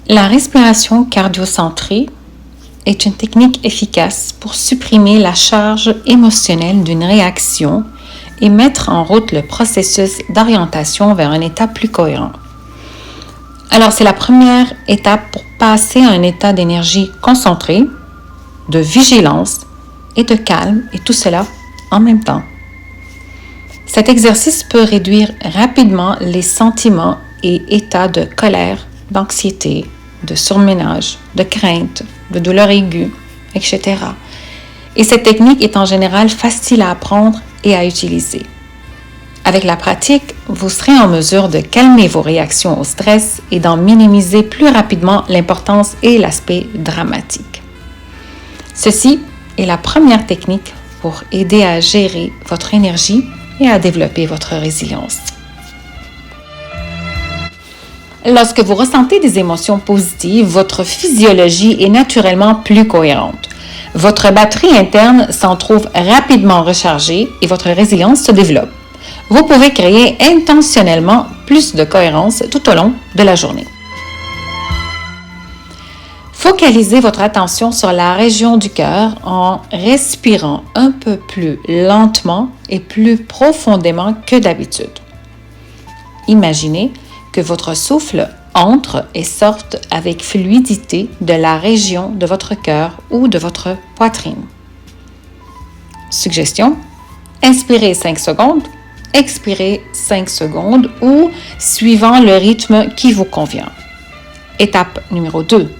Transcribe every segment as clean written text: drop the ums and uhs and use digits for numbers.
La respiration cardiocentrée est une technique efficace pour supprimer la charge émotionnelle d'une réaction et mettre en route le processus d'orientation vers un état plus cohérent. Alors, c'est la première étape pour passer à un état d'énergie concentrée, de vigilance et de calme, et tout cela en même temps. Cet exercice peut réduire rapidement les sentiments et états de colère, d'anxiété, de surménage, de crainte, de douleur aiguë, etc. Et cette technique est en général facile à apprendre et à utiliser. Avec la pratique, vous serez en mesure de calmer vos réactions au stress et d'en minimiser plus rapidement l'importance et l'aspect dramatique. Ceci est la première technique pour aider à gérer votre énergie et à développer votre résilience. Lorsque vous ressentez des émotions positives, votre physiologie est naturellement plus cohérente. Votre batterie interne s'en trouve rapidement rechargée et votre résilience se développe. Vous pouvez créer intentionnellement plus de cohérence tout au long de la journée. Focalisez votre attention sur la région du cœur en respirant un peu plus lentement et plus profondément que d'habitude. Imaginez que votre souffle entre et sorte avec fluidité de la région de votre cœur ou de votre poitrine. Suggestion, inspirez 5 secondes, expirez 5 secondes ou suivant le rythme qui vous convient. Étape numéro 2.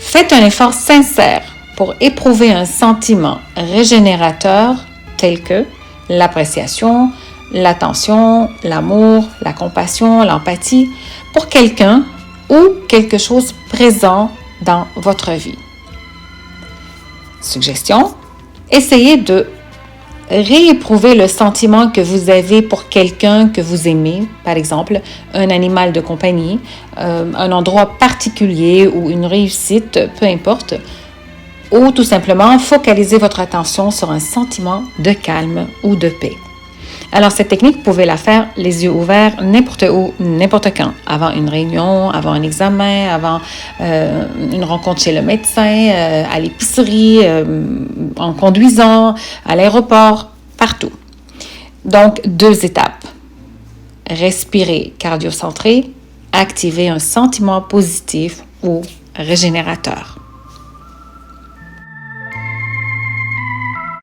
Faites un effort sincère pour éprouver un sentiment régénérateur tel que l'appréciation, l'attention, l'amour, la compassion, l'empathie pour quelqu'un ou quelque chose présent dans votre vie. Suggestion, essayez de rééprouver le sentiment que vous avez pour quelqu'un que vous aimez, par exemple un animal de compagnie, un endroit particulier ou une réussite, peu importe, ou tout simplement focaliser votre attention sur un sentiment de calme ou de paix. Alors, cette technique, vous pouvez la faire les yeux ouverts n'importe où, n'importe quand, avant une réunion, avant un examen, avant une rencontre chez le médecin, à l'épicerie, en conduisant, à l'aéroport, partout. Donc, 2 étapes. Respirer cardiocentré, activer un sentiment positif ou régénérateur.